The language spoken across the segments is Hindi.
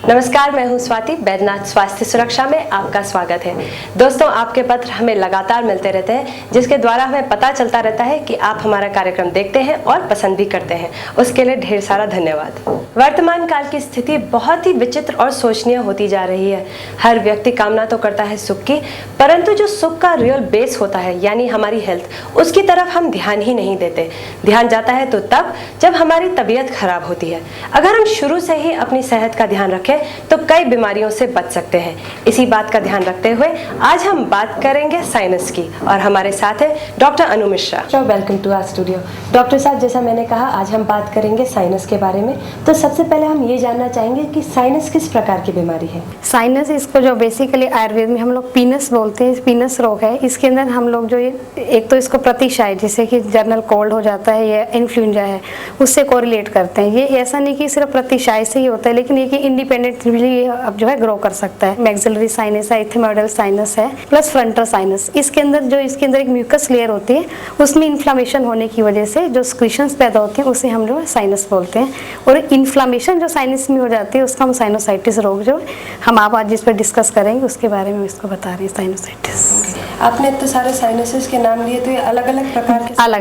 नमस्कार, मैं हूं स्वाति। बैद्यनाथ स्वास्थ्य सुरक्षा में आपका स्वागत है। दोस्तों, आपके पत्र हमें लगातार मिलते रहते हैं, जिसके द्वारा हमें पता चलता रहता है कि आप हमारा कार्यक्रम देखते हैं और पसंद भी करते हैं। उसके लिए ढेर सारा धन्यवाद। वर्तमान काल की स्थिति बहुत ही विचित्र और शोचनीय होती जा रही है। हर व्यक्ति कामना तो करता है सुख की, परंतु जो सुख का रियल बेस होता है यानी हमारी हेल्थ, उसकी तरफ हम ध्यान ही नहीं देते। ध्यान जाता है तो तब जब हमारी तबीयत खराब होती है। अगर हम शुरू से ही अपनी सेहत का ध्यान रखें तो कई बीमारियों से बच सकते हैं। इसी बात का ध्यान रखते हुए आज हम बात करेंगे साइनस की, और हमारे साथ है doctor Anu Mishra. Welcome to our studio. Doctor साहब, जैसा मैंने कहा, आज हम बात करेंगे साइनस के बारे में। तो सबसे पहले हम ये जानना चाहेंगे कि साइनस किस प्रकार की बीमारी है। साइनस, इसको जो बेसिकली आयुर्वेद में हम लोग पीनस बोलते हैं, पीनस रोग है। इसके अंदर हम लोग जो एक तो इसको प्रतिशाय, जैसे कि जनरल कोल्ड हो जाता है या इन्फ्लुएंजा है, उससे कोरिलेट करते हैं। ये ऐसा नहीं कि सिर्फ प्रतिशाय से ही होता है, लेकिन ये कि इंडिपेंडेंटली अब जो है ग्रो कर सकता है। मैक्सिलरी साइनस है, इथियोमोइडल साइनस है, प्लस फ्रंटल साइनस। इसके अंदर एक म्यूकस लेयर होती है, उसमें इन्फ्लामेशन होने की वजह से जो सिक्रीशंस पैदा होते हैं उसे हम जो है साइनस बोलते हैं। और इन्फ्लामेशन जो साइनस में हो जाती है उसका हम साइनोसाइटिस रोग जो हम आप आज जिस पर डिस्कस करेंगे उसके बारे में इसको बता रहे हैं, साइनोसाइटिस। आपने इतने सारे साइनसेस के नाम लिए, तो ये अलग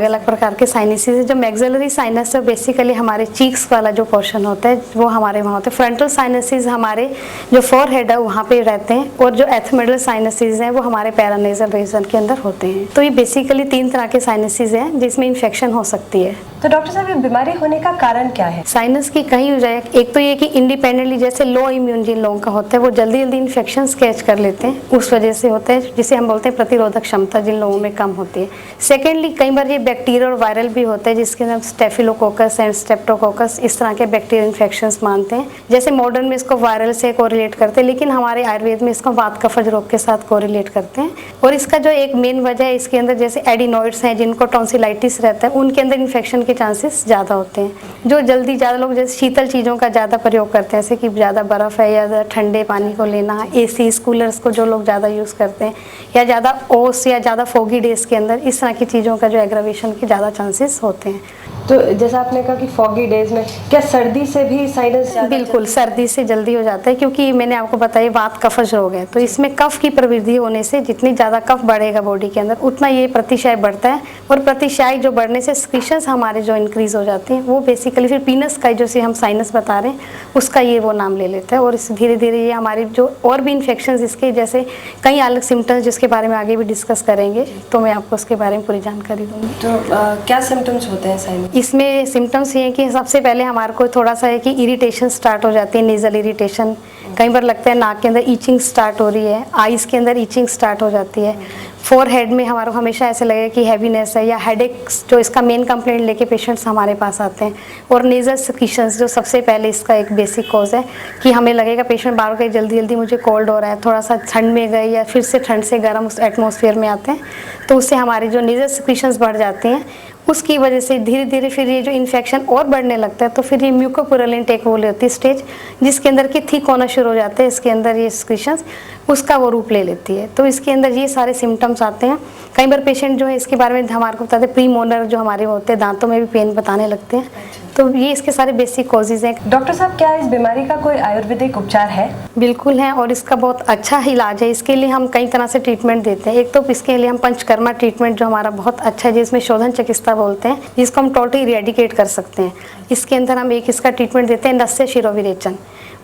अलग प्रकार के साइनसेस है। जो मैक्सिलरी साइनस है बेसिकली हमारे चीक्स वाला जो पोर्शन होता है वो हमारे वहाँ होता है। फ्रंटल साइनसेस हमारे जो फोरहेड है वहाँ पे रहते हैं, और जो एथियोमोइडल साइनसेस हैं वो हमारे पैरानेजल रीजन के अंदर होते हैं। तो ये बेसिकली 3 तरह के साइनसेस हैं जिसमें इन्फेक्शन हो सकती है। तो डॉक्टर साहब, ये बीमारी होने का कारण क्या है? साइनस की कई वजह, एक तो ये कि इंडिपेंडेंटली जैसे लो इम्यून जिन लोगों का होता है वो जल्दी इन्फेक्शन कैच कर लेते हैं, उस वजह से होता है, जिसे हम बोलते हैं प्रतिरोधक क्षमता जिन लोगों में कम होती है। सेकेंडली, कई बार ये बैक्टीरिया और वायरल भी होते हैं, जिसके अंदर स्टेफिलोकोकस एंड स्ट्रेप्टोकोकस इस तरह के बैक्टीरियल इन्फेक्शन मानते हैं। जैसे मॉडर्न में इसको वायरल से कोरिलेट करते हैं, लेकिन हमारे आयुर्वेद में इसको वात कफज रोग के साथ कोरिलेट करते हैं। और इसका जो एक मेन वजह है, इसके अंदर जैसे एडिनोइड्स हैं जिनको टॉन्सिलाइटिस रहता है, उनके अंदर इन्फेक्शन के चांसेस ज़्यादा होते हैं। जो जल्दी ज़्यादा लोग जैसे शीतल चीज़ों का ज़्यादा प्रयोग करते हैं, जैसे कि ज़्यादा बर्फ़ है या ठंडे पानी को लेना, एसी कूलर्स को जो लोग ज़्यादा यूज़ करते हैं, या ज़्यादा ओस या ज़्यादा फोगी डेज के अंदर, इस तरह की चीज़ों का जो एग्रावेशन के ज़्यादा चांसेस होते हैं। तो जैसा आपने कहा कि फॉगी डेज में, क्या सर्दी से भी साइनस? बिल्कुल, सर्दी से जल्दी हो जाता है, क्योंकि मैंने आपको बताया वात कफज रोग है, तो इसमें कफ की प्रवृत्ति होने से जितनी ज़्यादा कफ बढ़ेगा बॉडी के अंदर उतना ये प्रतिशाय बढ़ता है, और प्रतिशाय जो बढ़ने से सिक्रीशंस हमारे जो इंक्रीज हो जाते हैं वो बेसिकली फिर पीनस का जो से हम साइनस बता रहे हैं उसका ये वो नाम ले लेता है। और इस धीरे धीरे ये हमारी जो और भी इन्फेक्शन इसके जैसे कई अलग सिम्टम्स जिसके बारे में आगे भी डिस्कस करेंगे, तो मैं आपको उसके बारे में पूरी जानकारी दूँगी। तो क्या सिम्टम्स होते हैं साइनस? इसमें सिम्टम्स ये हैं कि सबसे पहले हमारे को थोड़ा सा है कि इरिटेशन स्टार्ट हो जाती है, नेजल इरिटेशन। कई बार लगता है नाक के अंदर ईचिंग स्टार्ट हो रही है, आईज के अंदर ईचिंग स्टार्ट हो जाती है। फोरहेड में हमारा हमेशा ऐसे लगेगा कि हैवीनेस है या हेडेक्स, जो इसका मेन कंप्लेंट लेके पेशेंट्स हमारे पास आते हैं। और नेजल सिक्रीशंस जो सबसे पहले इसका एक बेसिक कॉज है कि हमें लगेगा पेशेंट बार बार जल्दी मुझे कोल्ड हो रहा है, थोड़ा सा ठंड में गए या फिर से ठंड से गर्म उस एटमॉस्फेयर में आते हैं, तो उससे हमारी जो नेजल सिक्रीशंस बढ़ जाती हैं, उसकी वजह से धीरे धीरे फिर ये जो इन्फेक्शन और बढ़ने लगता है, तो फिर ये म्यूकोपुरलेंट एक वो लेती है स्टेज, जिसके अंदर की थिक होना शुरू हो जाते हैं, इसके अंदर ये सिक्रीशंस उसका वो रूप ले लेती है। तो इसके अंदर ये सारे सिम्टम्स आते हैं। कई बार पेशेंट जो है इसके बारे में हमारे को बताते हैं, प्रीमोलर जो हमारे होते हैं दांतों में भी पेन बताने लगते हैं। तो ये इसके सारे बेसिक कॉजेज हैं। डॉक्टर साहब, क्या इस बीमारी का कोई आयुर्वेदिक उपचार है? बिल्कुल है, और इसका बहुत अच्छा इलाज है। इसके लिए हम कई तरह से ट्रीटमेंट देते हैं। एक तो इसके लिए हम पंचकर्मा ट्रीटमेंट जो हमारा बहुत अच्छा है, जिसमें शोधन चिकित्सा बोलते हैं, जिसको हम टोटली इरेडिकेट कर सकते हैं। इसके अंदर हम एक इसका ट्रीटमेंट देते हैं नस्य शिरोविरेचन।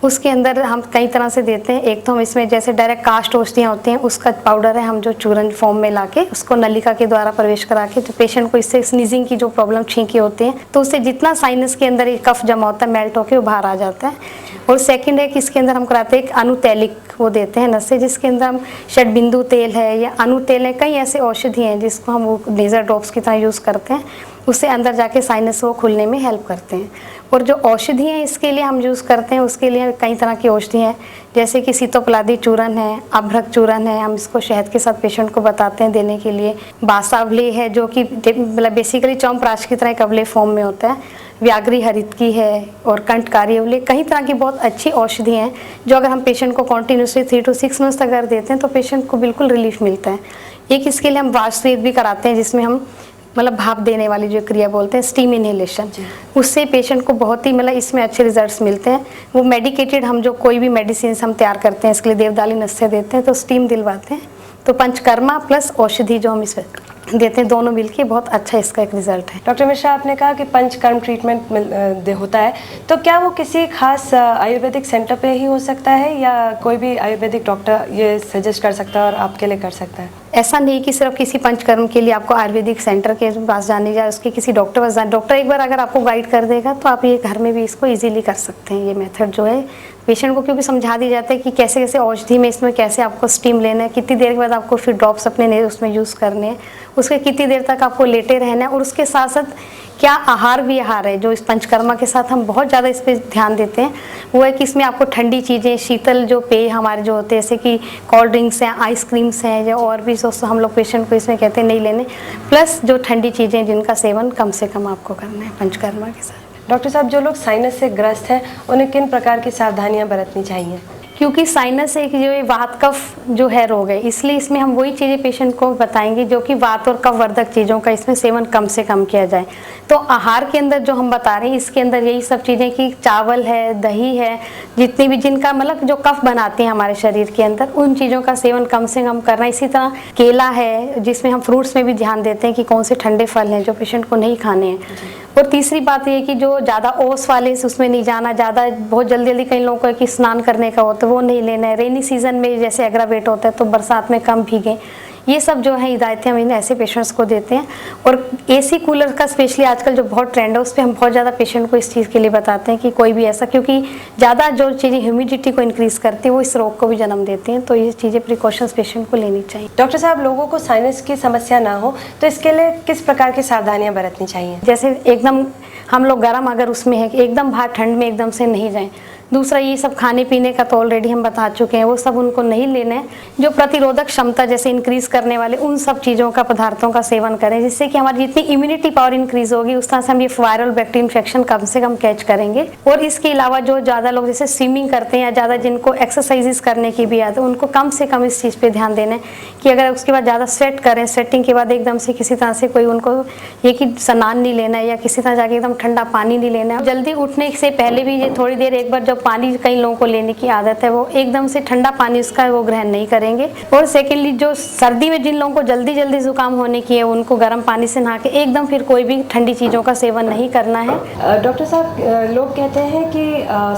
उसके अंदर हम कई तरह से देते हैं। एक तो हम इसमें जैसे डायरेक्ट कास्ट औषधियाँ होती हैं, उसका पाउडर है, हम जो चूरन फॉर्म में लाके उसको नलिका के द्वारा प्रवेश करा के, तो पेशेंट को इससे स्नीजिंग की जो प्रॉब्लम छींकी होती है, तो उससे जितना साइनस के अंदर कफ जमा होता है मेल्ट होकर वो बाहर आ जाता है। और सेकंड है कि इसके अंदर हम कराते हैं एक अनुतैलिक वो देते हैं नस से, जिसके अंदर हम षडबिंदु तेल है या अनुतेल है, कई ऐसे औषधि हैं जिसको हम वो लेजर ड्रॉप्स की तरह यूज़ करते हैं, उससे अंदर जाके साइनस वो खुलने में हेल्प करते हैं। और जो औषधि हैं इसके लिए हम यूज़ करते हैं, उसके लिए कई तरह की औषधि हैं, जैसे कि सीतोपलादी चूरन है, अभ्रक चूरन है, हम इसको शहद के साथ पेशेंट को बताते हैं देने के लिए। बासावले है जो कि मतलब बेसिकली च्यवनप्राश की तरह एक अवले फॉर्म में होता है। व्याघ्री हरितकी है और कंठकारी अवले, कई तरह की बहुत अच्छी औषधि हैं जो अगर हम पेशेंट को कंटिन्यूसली 3 to 6 मंथ्स तक अगर देते हैं तो पेशेंट को बिल्कुल रिलीफ मिलता है। एक इसके लिए हम वार्षवेद भी कराते हैं, जिसमें हम मतलब भाप देने वाली जो क्रिया बोलते हैं स्टीम इनहेलेशन, उससे पेशेंट को बहुत ही मतलब इसमें अच्छे रिजल्ट्स मिलते हैं। वो मेडिकेटेड हम जो कोई भी मेडिसिन हम तैयार करते हैं इसके लिए देवदाली नस्से देते हैं तो स्टीम दिलवाते हैं। तो पंचकर्मा प्लस औषधि जो हम इसमें देते हैं दोनों मिलके बहुत अच्छा इसका एक रिजल्ट है। डॉक्टर मिश्रा, आपने कहा कि पंचकर्म ट्रीटमेंट होता है, तो क्या वो किसी खास आयुर्वेदिक सेंटर पे ही हो सकता है या कोई भी आयुर्वेदिक डॉक्टर ये सजेस्ट कर सकता है और आपके लिए कर सकता है? ऐसा नहीं कि सिर्फ किसी पंचकर्म के लिए आपको आयुर्वेदिक सेंटर के पास जाने या उसके किसी डॉक्टर पास जाने। डॉक्टर एक बार अगर आपको गाइड कर देगा तो आप ये घर में भी इसको इजीली कर सकते हैं। ये मेथड जो है पेशेंट को क्योंकि समझा दी जाता है कि कैसे कैसे औषधि में इसमें कैसे आपको स्टीम लेना है, कितनी देर के बाद आपको फिर ड्रॉप्स अपने उसमें यूज़ करने हैं, उसके कितनी देर तक आपको लेटे रहना है और उसके साथ साथ क्या आहार विहार है जो इस पंचकर्मा के साथ हम बहुत ज़्यादा इस पर ध्यान देते हैं। वो है कि इसमें आपको ठंडी चीज़ें, शीतल जो पेय हमारे जो होते हैं जैसे कि कोल्ड ड्रिंक्स हैं, आइसक्रीम्स हैं या और भी हम लोग पेशेंट को इसमें कहते हैं नहीं लेने, प्लस जो ठंडी चीज़ें जिनका सेवन कम से कम आपको करना है पंचकर्मा के साथ। डॉक्टर साहब, जो लोग साइनस से ग्रस्त हैं उन्हें किन प्रकार की सावधानियां बरतनी चाहिए? क्योंकि साइनस एक जो वात कफ जो है रोग है, इसलिए इसमें हम वही चीज़ें पेशेंट को बताएंगे जो कि वात और कफ वर्धक चीज़ों का इसमें सेवन कम से कम किया जाए। तो आहार के अंदर जो हम बता रहे हैं इसके अंदर यही सब चीज़ें कि चावल है, दही है, जितनी भी जिनका मतलब जो कफ बनाते हैं हमारे शरीर के अंदर उन चीज़ों का सेवन कम से कम करना। इसी तरह केला है जिसमें हम फ्रूट्स में भी ध्यान देते हैं कि कौन से ठंडे फल हैं जो पेशेंट को नहीं खाने हैं। और तीसरी बात ये कि जो ज़्यादा ओस वाले से उसमें नहीं जाना, ज़्यादा बहुत जल्दी जल्दी कई लोगों को कि स्नान करने का होता है वो नहीं लेना है। रेनी सीजन में जैसे एग्रावेट होता है तो बरसात में कम भीगें, ये सब जो है हिदायतें हम इन ऐसे पेशेंट्स को देते हैं। और एसी कूलर का स्पेशली आजकल जो बहुत ट्रेंड है उस पर हम बहुत ज़्यादा पेशेंट को इस चीज़ के लिए बताते हैं कि कोई भी ऐसा, क्योंकि ज़्यादा जो चीज़ें ह्यूमिडिटी को इंक्रीज़ करती है वो इस रोग को भी जन्म देती हैं। तो ये चीज़ें प्रिकॉशंस पेशेंट को लेनी चाहिए। डॉक्टर साहब, लोगों को साइनस की समस्या ना हो तो इसके लिए किस प्रकार की सावधानियां बरतनी चाहिए? जैसे एकदम हम लोग गर्म अगर उसमें है कि एकदम बाहर ठंड में एकदम से नहीं जाएं। दूसरा ये सब खाने पीने का तो ऑलरेडी हम बता चुके हैं, वो सब उनको नहीं लेना है। जो प्रतिरोधक क्षमता जैसे इंक्रीज करने वाले उन सब चीज़ों का पदार्थों का सेवन करें जिससे कि हमारी जितनी इम्यूनिटी पावर इंक्रीज होगी उस तरह से हम ये वायरल बैक्टीरियल इन्फेक्शन कम से कम कैच करेंगे। और इसके अलावा जो ज़्यादा लोग जैसे स्विमिंग करते हैं या ज़्यादा जिनको एक्सरसाइजेस करने की भी आदत है उनको कम से कम इस चीज़ पर ध्यान देना है कि अगर उसके बाद ज़्यादा स्वेट करें, स्वेटिंग के बाद एकदम से किसी तरह से कोई उनको ये कि स्नान नहीं लेना है या किसी तरह जाके एकदम ठंडा पानी नहीं लेना है। जल्दी उठने से पहले भी ये थोड़ी देर एक बार जब पानी कई लोगों को लेने की आदत है वो एकदम से ठंडा पानी उसका वो ग्रहण नहीं करेंगे। और सेकेंडली जो सर्दी में जिन लोगों को जल्दी जल्दी जुकाम होने की है उनको गर्म पानी से नहा के एकदम फिर कोई भी ठंडी चीज़ों का सेवन नहीं करना है। डॉक्टर साहब, लोग कहते हैं कि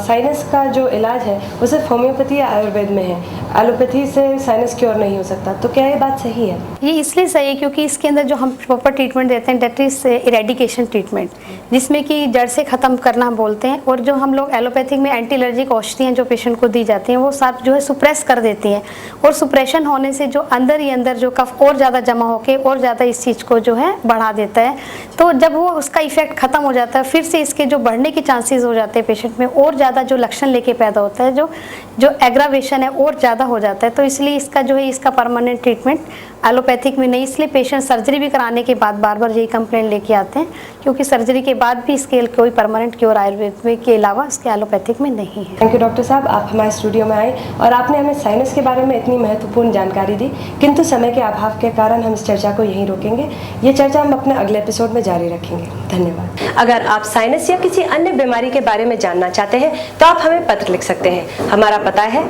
साइनस का जो इलाज है वो सिर्फ होम्योपैथी या आयुर्वेद में है, एलोपैथी से साइनस क्योर नहीं हो सकता, तो क्या ये बात सही है? ये इसलिए सही है क्योंकि इसके अंदर जो हम प्रॉपर ट्रीटमेंट देते हैं डेट इज इरेडिकेशन ट्रीटमेंट, जिसमें कि जड़ से ख़त्म करना बोलते हैं। और जो हम लोग एलोपैथिक में एंटी एलर्जिक औषधियाँ जो पेशेंट को दी जाती हैं वो सब जो है सुप्रेस कर देती हैं। और सुप्रेशन होने से जो अंदर ही अंदर जो कफ और ज़्यादा जमा होकर और ज़्यादा इस चीज़ को जो है बढ़ा देता है। तो जब वो उसका इफेक्ट ख़त्म हो जाता है फिर से इसके जो बढ़ने के चांसेस हो जाते हैं पेशेंट में और ज़्यादा जो लक्षण लेके पैदा होता है, जो एग्रावेशन है और ज़्यादा हो जाता है। तो इसलिए इसका जो है इसका परमानेंट ट्रीटमेंट एलोपैथिक में नहीं, इसलिए पेशेंट सर्जरी भी कराने के बाद बार बार यही कंप्लेंट लेके आते हैं क्योंकि सर्जरी के बाद भी इसके कोई परमानेंट क्योर आयुर्वेद के अलावा इसके एलोपैथिक में नहीं है। थैंक यू डॉक्टर साहब, आप हमारे स्टूडियो में आए और आपने हमें साइनस के बारे में इतनी महत्वपूर्ण जानकारी दी, किंतु समय के अभाव के कारण हम इस चर्चा को यहीं रोकेंगे। ये चर्चा हम अपने अगले एपिसोड में जारी रखेंगे। धन्यवाद। अगर आप साइनस या किसी अन्य बीमारी के बारे में जानना चाहते हैं तो आप हमें पत्र लिख सकते हैं। हमारा पता है